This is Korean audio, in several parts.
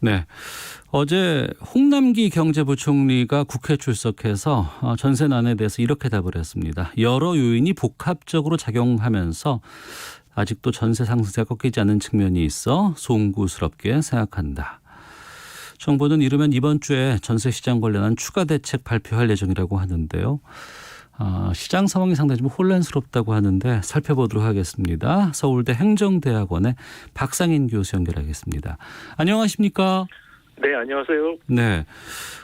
네. 어제 홍남기 경제부총리가 국회 출석해서 전세난에 대해서 이렇게 답을 했습니다. 여러 요인이 복합적으로 작용하면서 아직도 전세 상승세가 꺾이지 않는 측면이 있어 송구스럽게 생각한다. 정부는 이르면 이번 주에 전세 시장 관련한 추가 대책 발표할 예정이라고 하는데요. 시장 상황이 상당히 좀 혼란스럽다고 하는데 살펴보도록 하겠습니다. 서울대 행정대학원의 박상인 교수 연결하겠습니다. 안녕하십니까? 네, 안녕하세요. 네,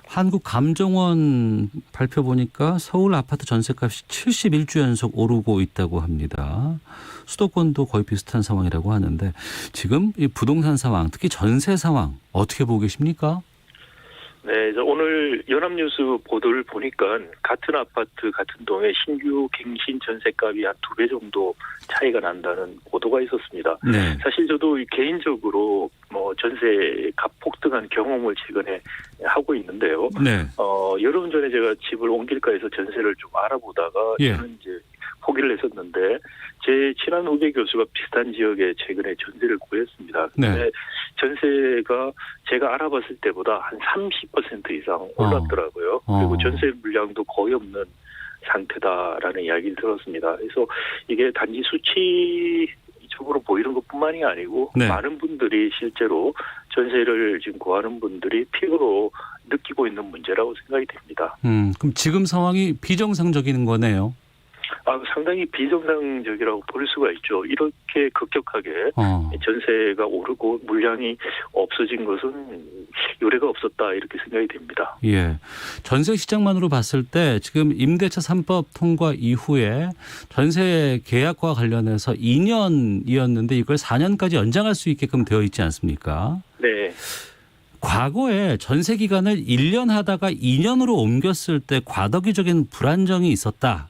한국감정원 발표 보니까 서울 아파트 전세값이 71주 연속 오르고 있다고 합니다. 수도권도 거의 비슷한 상황이라고 하는데 지금 이 부동산 상황, 특히 전세 상황 어떻게 보고 계십니까? 네, 오늘 연합뉴스 보도를 보니까 같은 아파트, 같은 동에 신규 갱신 전세값이 한 2배 정도 차이가 난다는 보도가 있었습니다. 네. 사실 저도 개인적으로 전세값 폭등한 경험을 최근에 하고 있는데요. 네. 여름 전에 제가 집을 옮길까 해서 전세를 좀 알아보다가 저는 이제 포기를 했었는데 제 친한 후배 교수가 비슷한 지역에 최근에 전세를 구했습니다. 근데 전세가 제가 알아봤을 때보다 한 30% 이상 올랐더라고요. 그리고 전세 물량도 거의 없는 상태다라는 이야기를 들었습니다. 그래서 이게 단지 수치적으로 보이는 것뿐만이 아니고 많은 분들이 실제로 전세를 지금 구하는 분들이 피부로 느끼고 있는 문제라고 생각이 됩니다. 그럼 지금 상황이 비정상적인 거네요. 상당히 비정상적이라고 볼 수가 있죠. 이렇게 급격하게 전세가 오르고 물량이 없어진 것은 유례가 없었다 이렇게 생각이 됩니다. 예, 전세 시장만으로 봤을 때 지금 임대차 3법 통과 이후에 전세 계약과 관련해서 2년이었는데 이걸 4년까지 연장할 수 있게끔 되어 있지 않습니까? 네. 과거에 전세 기간을 1년 하다가 2년으로 옮겼을 때 과도기적인 불안정이 있었다.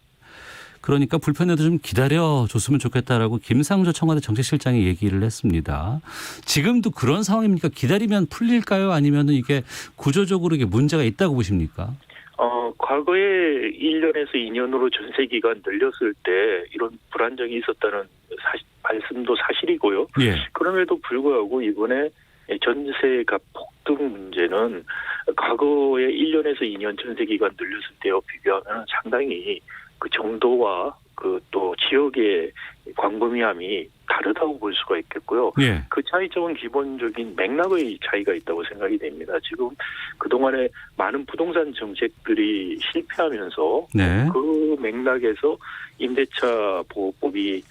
그러니까 불편해도 좀 기다려줬으면 좋겠다라고 김상조 청와대 정책실장이 얘기를 했습니다. 지금도 그런 상황입니까? 기다리면 풀릴까요? 아니면 이게 구조적으로 이게 문제가 있다고 보십니까? 과거에 1년에서 2년으로 전세 기간 늘렸을 때 이런 불안정이 있었다는 말씀도 사실이고요. 그럼에도 불구하고 이번에 전세값 폭등 문제는 과거에 1년에서 2년 전세 기간 늘렸을 때와 비교하면 상당히 그 정도와 그 또 지역의 광범위함이 다르다고 볼 수가 있겠고요. 그 차이점은 기본적인 맥락의 차이가 있다고 생각이 됩니다. 지금 그동안에 많은 부동산 정책들이 실패하면서 그 맥락에서 임대차 보호법이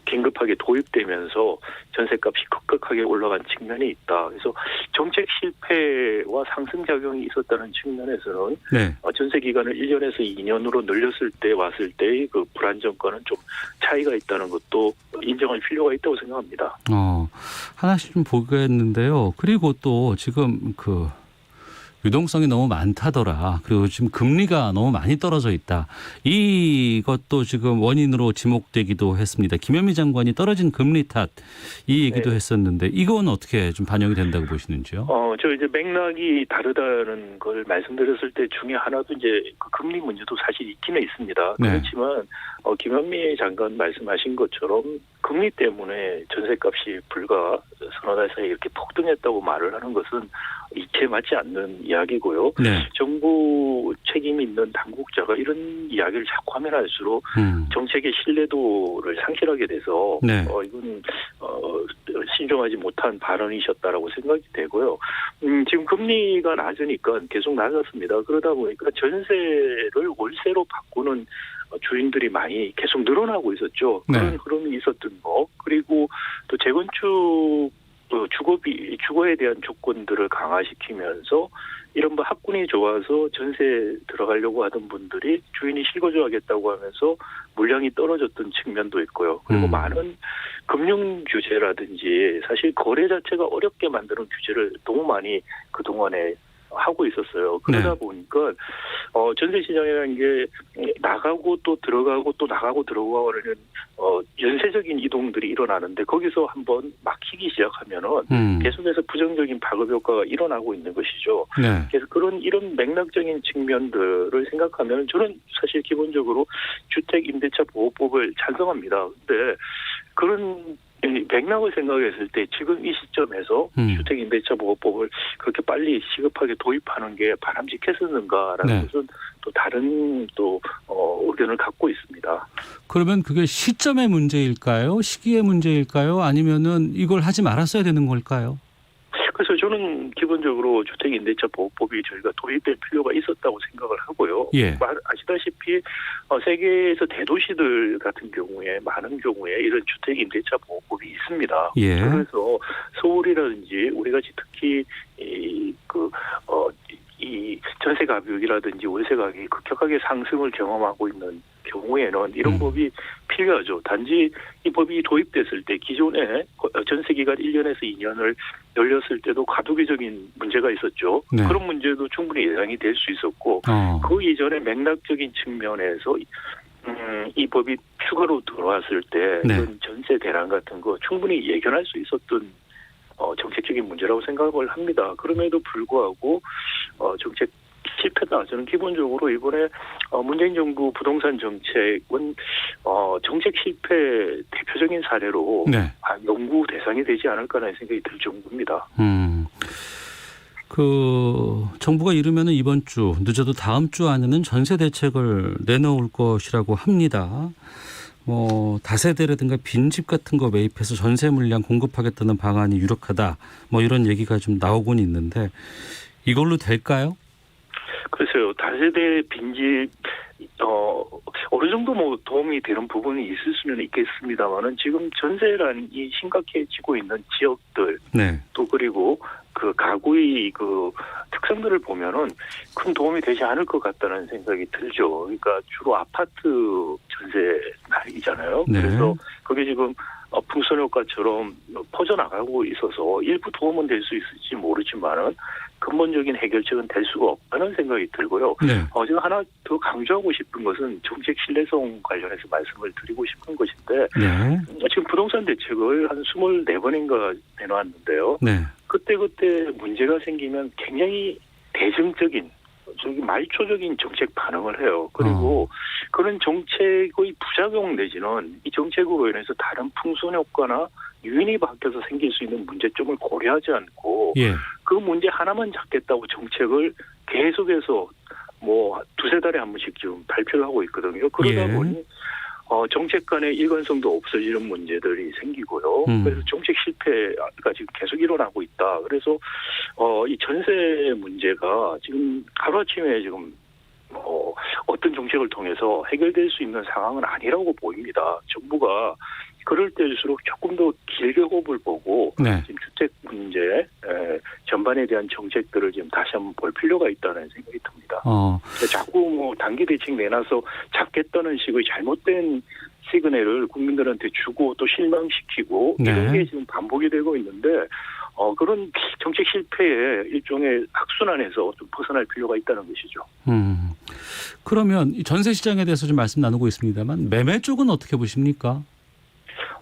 긴급하게 도입되면서 전세값이 급격하게 올라간 측면이 있다. 그래서 정책 실패와 상승작용이 있었다는 측면에서는 전세 기간을 1년에서 2년으로 늘렸을 때 왔을 때의 그 불안정과는 좀 차이가 있다는 것도 인정할 필요가 있다고 생각합니다. 하나씩 좀 보겠는데요. 그리고 또 지금 그 유동성이 너무 많다더라. 그리고 지금 금리가 너무 많이 떨어져 있다. 이것도 지금 원인으로 지목되기도 했습니다. 김현미 장관이 떨어진 금리 탓 이 얘기도 했었는데 이건 어떻게 좀 반영이 된다고 보시는지요? 저 이제 맥락이 다르다는 걸 말씀드렸을 때 중에 하나도 이제 그 금리 문제도 사실 있기는 있습니다. 그렇지만 김현미 장관 말씀하신 것처럼 금리 때문에 전세값이 불과 서너 달 사이에 이렇게 폭등했다고 말을 하는 것은 이치에 맞지 않는 이야기고요. 정부 책임 있는 당국자가 이런 이야기를 자꾸 하면 할수록 정책의 신뢰도를 상실하게 돼서 이건 신중하지 못한 발언이셨다라고 생각이 되고요. 지금 금리가 낮으니까 계속 낮았습니다. 그러다 보니까 전세를 월세로 바꾸는 주인들이 많이 계속 늘어나고 있었죠. 그런 흐름이 있었던 거. 그리고 또 재건축 주거에 대한 조건들을 강화시키면서 이런 학군이 좋아서 전세 들어가려고 하던 분들이 주인이 실거주하겠다고 하면서 물량이 떨어졌던 측면도 있고요. 그리고 많은 금융 규제라든지 사실 거래 자체가 어렵게 만드는 규제를 너무 많이 그동안에 하고 있었어요. 그러다 보니까 전세 시장이라는 게 나가고 또 들어가고 또 나가고 들어가고 하는 연쇄적인 이동들이 일어나는데 거기서 한번 막히기 시작하면은 계속해서 부정적인 파급 효과가 일어나고 있는 것이죠. 그래서 이런 맥락적인 측면들을 생각하면 저는 사실 기본적으로 주택 임대차 보호법을 찬성합니다. 근데 그런 이 맥락을 생각했을 때 지금 이 시점에서 주택임대차보호법을 그렇게 빨리 시급하게 도입하는 게 바람직했었는가라는 네. 것은 또 다른 의견을 갖고 있습니다. 그러면 그게 시점의 문제일까요? 시기의 문제일까요? 아니면은 이걸 하지 말았어야 되는 걸까요? 그래서 저는 기본적으로 주택임대차보호법이 저희가 도입될 필요가 있었다고 생각을 하고요. 예. 아시다시피 세계에서 대도시들 같은 경우에 많은 경우에 이런 주택임대차보호법이 있습니다. 예. 그래서 서울이라든지 우리같이 특히 이 전세 가격이라든지 월세 가격이 급격하게 상승을 경험하고 있는 경우에는 이런 법이 필요하죠. 단지 이 법이 도입됐을 때 기존에 전세 기간 1년에서 2년을 열렸을 때도 과도기적인 문제가 있었죠. 네. 그런 문제도 충분히 예상이 될 수 있었고 그 이전에 맥락적인 측면에서 이 법이 추가로 들어왔을 때 네. 이런 전세 대란 같은 거 충분히 예견할 수 있었던 정책적인 문제라고 생각을 합니다. 그럼에도 불구하고 정책 실패다. 저는 기본적으로 이번에 문재인 정부 부동산 정책은 정책 실패 대표적인 사례로 네. 연구 대상이 되지 않을까라는 생각이 들 정도입니다. 정부가 이르면은 이번 주 늦어도 다음 주 안에는 전세 대책을 내놓을 것이라고 합니다. 다세대라든가 빈집 같은 거 매입해서 전세 물량 공급하겠다는 방안이 유력하다. 이런 얘기가 좀 나오곤 있는데 이걸로 될까요? 글쎄요. 다세대 빈집 어느 정도 도움이 되는 부분이 있을 수는 있겠습니다만은 지금 전세란이 심각해지고 있는 지역들 네. 또 그리고 그 가구의 그 특성들을 보면은 큰 도움이 되지 않을 것 같다는 생각이 들죠. 그러니까 주로 아파트 전세이잖아요. 네. 그래서 그게 지금 풍선 효과처럼 퍼져나가고 있어서 일부 도움은 될 수 있을지 모르지만은 근본적인 해결책은 될 수가 없다는 생각이 들고요. 네. 제가 하나 더 강조하고 싶은 것은 정책 신뢰성 관련해서 말씀을 드리고 싶은 것인데 네. 지금 부동산 대책을 한 24번인가 내놓았는데요. 네. 그때 문제가 생기면 굉장히 대정적인 말초적인 정책 반응을 해요. 그리고 그런 정책의 부작용 내지는 이 정책으로 인해서 다른 풍선 효과나 유인이 바뀌어서 생길 수 있는 문제점을 고려하지 않고 예. 그 문제 하나만 잡겠다고 정책을 계속해서 두세 달에 한 번씩 지금 발표를 하고 있거든요. 그러다 예. 보니 정책 간의 일관성도 없어지는 문제들이 생기고요. 그래서 정책 실패가 지금 계속 일어나고 있다. 그래서 이 전세 문제가 지금 하루아침에 지금 어떤 정책을 통해서 해결될 수 있는 상황은 아니라고 보입니다. 정부가 그럴 때일수록 조금 더 길게 호흡을 보고 네. 지금 주택 문제 전반에 대한 정책들을 지금 다시 한번 볼 필요가 있다는 생각이 듭니다. 자꾸 단기 대책 내놔서 잡겠다는 식의 잘못된 시그널을 국민들한테 주고 또 실망시키고 네. 이런 게 지금 반복이 되고 있는데 그런 정책 실패의 일종의 악순환에서 좀 벗어날 필요가 있다는 것이죠. 그러면 전세 시장에 대해서 좀 말씀 나누고 있습니다만 매매 쪽은 어떻게 보십니까?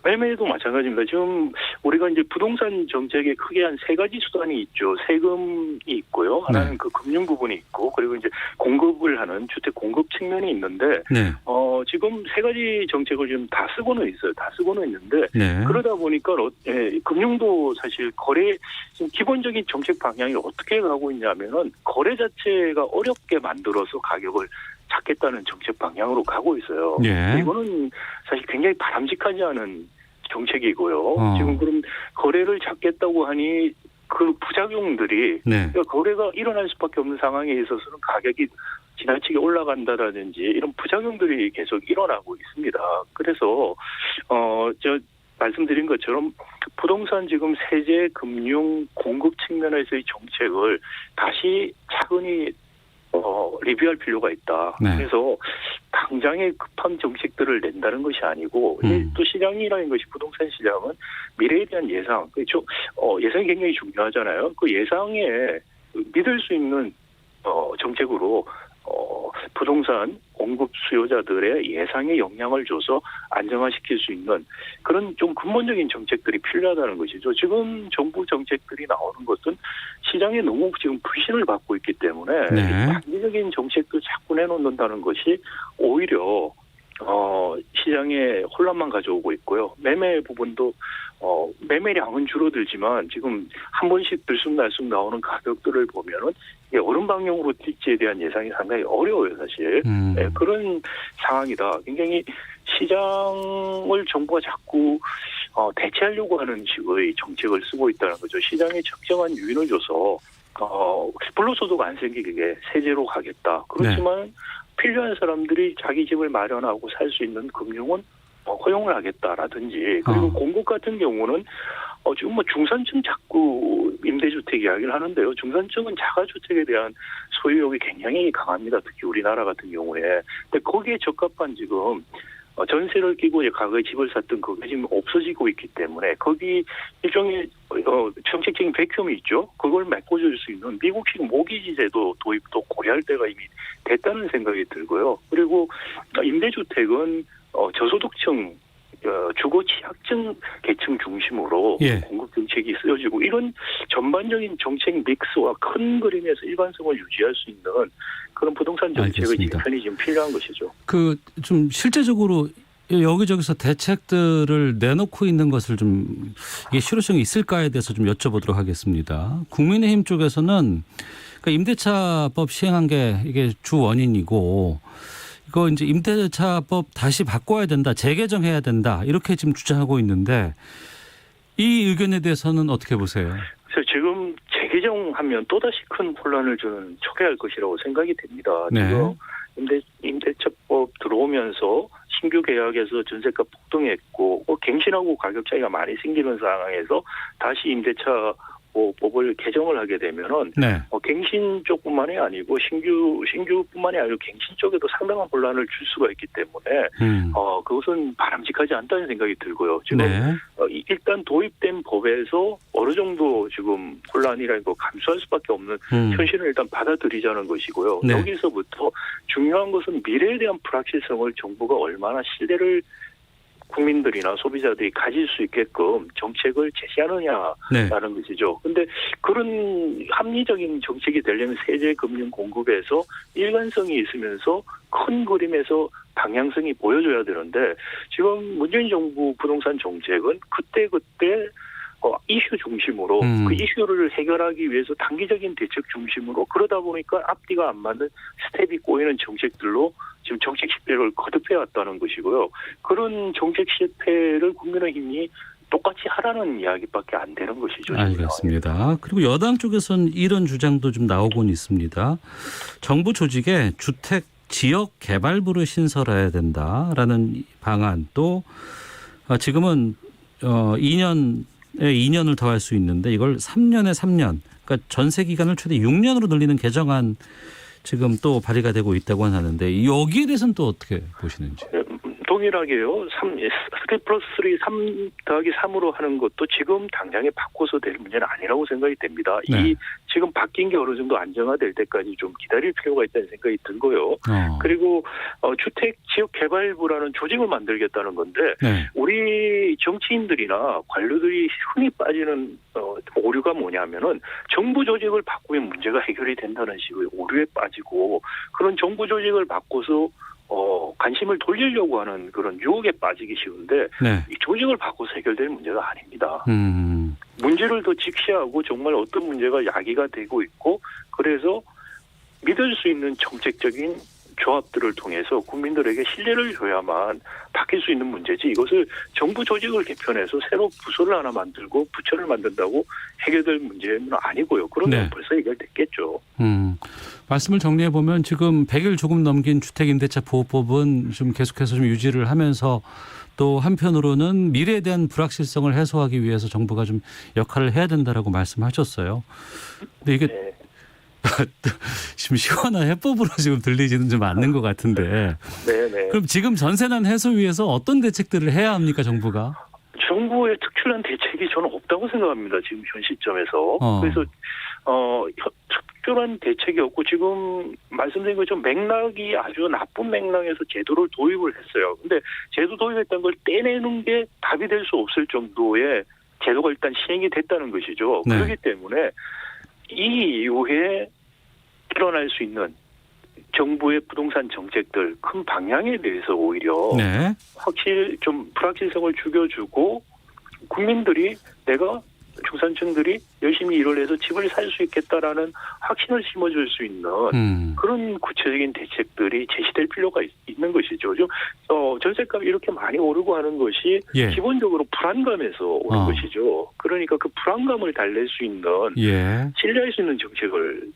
매매도 마찬가지입니다. 지금 우리가 이제 부동산 정책에 크게 한 세 가지 수단이 있죠. 세금이 있고요. 하나는 그 금융 부분이 있고, 그리고 이제 공급을 하는 주택 공급 측면이 있는데, 네. 지금 세 가지 정책을 지금 다 쓰고는 있어요. 다 쓰고는 있는데, 네. 그러다 보니까 금융도 사실 지금 기본적인 정책 방향이 어떻게 가고 있냐면은 거래 자체가 어렵게 만들어서 가격을 찾겠다는 정책 방향으로 가고 있어요. 예. 이거는 사실 굉장히 바람직하지 않은 정책이고요. 지금 그럼 거래를 잡겠다고 하니 그 부작용들이 네. 그러니까 거래가 일어날 수밖에 없는 상황에 있어서는 가격이 지나치게 올라간다라든지 이런 부작용들이 계속 일어나고 있습니다. 그래서 저 말씀드린 것처럼 부동산 지금 세제, 금융, 공급 측면에서의 정책을 다시 차근히 리뷰할 필요가 있다. 네. 그래서 당장의 급한 정책들을 낸다는 것이 아니고 또 시장이라는 것이 부동산 시장은 미래에 대한 예상, 예상이 굉장히 중요하잖아요. 그 예상에 믿을 수 있는 정책으로 부동산 공급 수요자들의 예상에 영향을 줘서 안정화시킬 수 있는 그런 좀 근본적인 정책들이 필요하다는 것이죠. 지금 정부 정책들이 나오는 것은 시장에 너무 지금 불신을 받고 있기 때문에 네. 단기적인 정책도 자꾸 내놓는다는 것이 오히려 시장에 혼란만 가져오고 있고요. 매매 부분도 매매량은 줄어들지만 지금 한 번씩 들쑥날쑥 나오는 가격들을 보면은 이게 어느 방향으로 뛸지에 대한 예상이 상당히 어려워요, 사실. 네, 그런 상황이다. 굉장히 시장을 정부가 자꾸 대체하려고 하는 식의 정책을 쓰고 있다는 거죠. 시장에 적정한 유인을 줘서 불로소득 안 생기게 세제로 가겠다. 그렇지만 필요한 사람들이 자기 집을 마련하고 살 수 있는 금융은 허용을 하겠다라든지, 그리고 공급 같은 경우는 지금 중산층 자꾸 임대주택 이야기를 하는데요. 중산층은 자가주택에 대한 소유욕이 굉장히 강합니다. 특히 우리나라 같은 경우에. 근데 거기에 적합한 지금 전세를 끼고 과거에 집을 샀던 그게 지금 없어지고 있기 때문에 거기 일종의 정책적인 백혐이 있죠. 그걸 메꿔줄 수 있는 미국식 모기지 제도 도입도 고려할 때가 이미 됐다는 생각이 들고요. 그리고 임대주택은 저소득층 주거 취약층 계층 중심으로 공급 정책이 쓰여지고, 이런 전반적인 정책 믹스와 큰 그림에서 일관성을 유지할 수 있는 그런 부동산 정책의 개편이 지금 필요한 것이죠. 좀 실제적으로 여기저기서 대책들을 내놓고 있는 것을 좀 이게 실효성이 있을까에 대해서 좀 여쭤보도록 하겠습니다. 국민의힘 쪽에서는 그러니까 임대차법 시행한 게 이게 주 원인이고, 이거 이제 임대차법 다시 바꿔야 된다, 재개정해야 된다, 이렇게 지금 주장하고 있는데 이 의견에 대해서는 어떻게 보세요? 그래서 지금 재개정하면 또다시 큰 혼란을 초래할 것이라고 생각이 됩니다. 지금 임대차법 들어오면서 신규 계약에서 전세가 폭등했고 갱신하고 가격 차이가 많이 생기는 상황에서 다시 임대차 법을 개정을 하게 되면은 갱신 쪽뿐만이 아니고 신규뿐만이 아니고 갱신 쪽에도 상당한 혼란을 줄 수가 있기 때문에 그것은 바람직하지 않다는 생각이 들고요. 지금 일단 도입된 법에서 어느 정도 지금 혼란이라는 거 감수할 수밖에 없는 현실을 일단 받아들이자는 것이고요. 여기서부터 중요한 것은 미래에 대한 불확실성을 정부가 얼마나 신뢰를 국민들이나 소비자들이 가질 수 있게끔 정책을 제시하느냐라는 것이죠. 그런데 그런 합리적인 정책이 되려면 세제 금융 공급에서 일관성이 있으면서 큰 그림에서 방향성이 보여줘야 되는데, 지금 문재인 정부 부동산 정책은 그때그때 이슈 중심으로 그 이슈를 해결하기 위해서 단기적인 대책 중심으로, 그러다 보니까 앞뒤가 안 맞는 스텝이 꼬이는 정책들로 지금 정책 실패를 거듭해 왔다는 것이고요. 그런 정책 실패를 국민의힘이 똑같이 하라는 이야기밖에 안 되는 것이죠. 알겠습니다. 그리고 여당 쪽에서는 이런 주장도 좀 나오곤 있습니다. 정부 조직에 주택 지역 개발부를 신설해야 된다라는 방안도 지금은 2년을 더할 수 있는데 이걸 3년에 3년, 그러니까 전세 기간을 최대 6년으로 늘리는 개정안 지금 또 발의가 되고 있다고 하는데 여기에 대해서는 또 어떻게 보시는지? 동일하게요. 3+3, 3+3으로 하는 것도 지금 당장에 바꿔서 될 문제는 아니라고 생각이 됩니다. 이 지금 바뀐 게 어느 정도 안정화될 때까지 좀 기다릴 필요가 있다는 생각이 들고요. 그리고 주택 지역 개발부라는 조직을 만들겠다는 건데 우리 정치인들이나 관료들이 흔히 빠지는 오류가 뭐냐면은 정부 조직을 바꾸면 문제가 해결이 된다는 식의 오류에 빠지고, 그런 정부 조직을 바꿔서 관심을 돌리려고 하는 그런 유혹에 빠지기 쉬운데 이 조직을 바꿔서 해결될 문제가 아닙니다. 문제를 더 직시하고 정말 어떤 문제가 야기가 되고 있고, 그래서 믿을 수 있는 정책적인 조합들을 통해서 국민들에게 신뢰를 줘야만 바뀔 수 있는 문제지, 이것을 정부 조직을 개편해서 새로 부서를 하나 만들고 부처를 만든다고 해결될 문제는 아니고요. 그러면 벌써 해결됐겠죠. 말씀을 정리해 보면 지금 100일 조금 넘긴 주택임대차 보호법은 좀 계속해서 좀 유지를 하면서 또 한편으로는 미래에 대한 불확실성을 해소하기 위해서 정부가 좀 역할을 해야 된다라고 말씀하셨어요. 근데 이게 지금 시원한 해법으로 지금 들리지는 좀 않는 것 같은데. 그럼 지금 전세난 해소 위해서 어떤 대책들을 해야 합니까, 정부가? 정부의 특출난 대책이 저는 없다고 생각합니다. 지금 현 시점에서. 그래서 특별한 대책이 없고, 지금 말씀드린 것처럼 맥락이 아주 나쁜 맥락에서 제도를 도입을 했어요. 근데 제도 도입했다는 걸 떼내는 게 답이 될 수 없을 정도의 제도가 일단 시행이 됐다는 것이죠. 그렇기 때문에 이 이후에 일어날 수 있는 정부의 부동산 정책들 큰 방향에 대해서 오히려 네. 확실 좀 불확실성을 죽여주고 국민들이 내가 중산층들이 열심히 일을 해서 집을 살 수 있겠다라는 확신을 심어줄 수 있는 그런 구체적인 대책들이 제시될 필요가 있는 것이죠. 좀 전셋값이 이렇게 많이 오르고 하는 것이 예. 기본적으로 불안감에서 오는 것이죠. 그러니까 그 불안감을 달랠 수 있는 예. 신뢰할 수 있는 정책을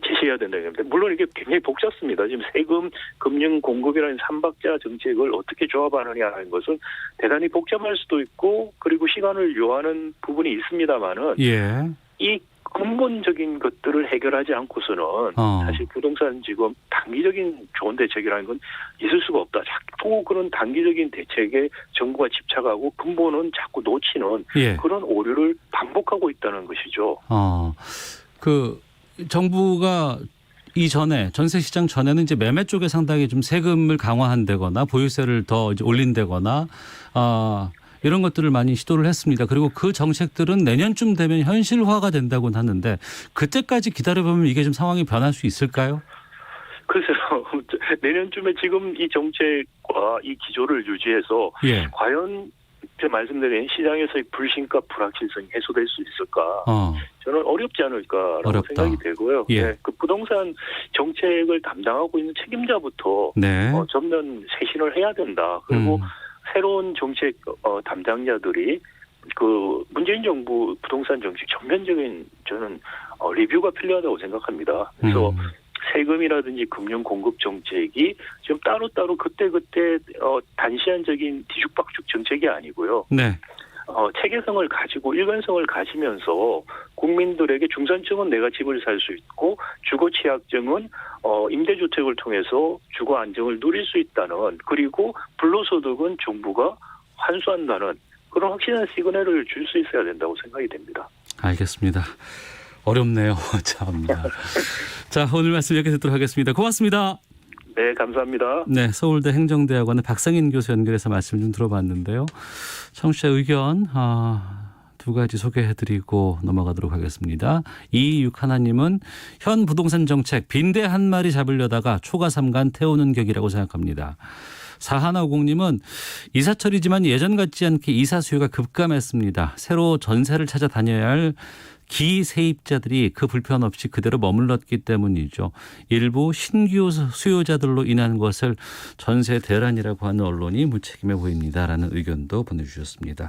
제시해야 된다는 겁니다. 물론 이게 굉장히 복잡습니다. 지금 세금, 금융, 공급이라는 삼박자 정책을 어떻게 조합하느냐 하는 것은 대단히 복잡할 수도 있고 그리고 시간을 요하는 부분이 있습니다만은 예. 이 근본적인 것들을 해결하지 않고서는 사실 부동산 지금 단기적인 좋은 대책이라는 건 있을 수가 없다. 자꾸 그런 단기적인 대책에 정부가 집착하고 근본은 자꾸 놓치는 예. 그런 오류를 반복하고 있다는 것이죠. 정부가 이전에 전세 시장 전에는 이제 매매 쪽에 상당히 좀 세금을 강화한다거나 보유세를 더 이제 올린다거나 이런 것들을 많이 시도를 했습니다. 그리고 그 정책들은 내년쯤 되면 현실화가 된다고는 하는데 그때까지 기다려보면 이게 좀 상황이 변할 수 있을까요? 글쎄요. 내년쯤에 지금 이 정책과 이 기조를 유지해서 예. 과연 제가 말씀드린 시장에서의 불신과 불확실성이 해소될 수 있을까? 저는 어렵지 않을까라고 어렵다. 생각이 되고요. 예. 네, 그 부동산 정책을 담당하고 있는 책임자부터 네. 전면 쇄신을 해야 된다. 그리고 새로운 정책 담당자들이 그 문재인 정부 부동산 정책 전면적인 저는 리뷰가 필요하다고 생각합니다. 그래서 세금이라든지 금융 공급 정책이 지금 따로따로 그때그때 단시한적인 뒤죽박죽 정책이 아니고요. 네. 체계성을 가지고 일관성을 가지면서 국민들에게 중산층은 내가 집을 살 수 있고 주거 취약층은 임대주택을 통해서 주거 안정을 누릴 수 있다는 그리고 불로소득은 정부가 환수한다는 그런 확실한 시그널을 줄 수 있어야 된다고 생각이 됩니다. 알겠습니다. 어렵네요. 참. 자, 오늘 말씀 여기서 듣도록 하겠습니다. 고맙습니다. 네, 감사합니다. 네, 서울대 행정대학원의 박상인 교수 연결해서 말씀 좀 들어봤는데요. 청취자 의견 두 가지 소개해드리고 넘어가도록 하겠습니다. 261님은 현 부동산 정책 빈대 한 마리 잡으려다가 초가 삼간 태우는 격이라고 생각합니다. 4150님은 이사철이지만 예전 같지 않게 이사 수요가 급감했습니다. 새로 전세를 찾아 다녀야 할 기세입자들이 그 불편 없이 그대로 머물렀기 때문이죠. 일부 신규 수요자들로 인한 것을 전세 대란이라고 하는 언론이 무책임해 보입니다라는 의견도 보내주셨습니다.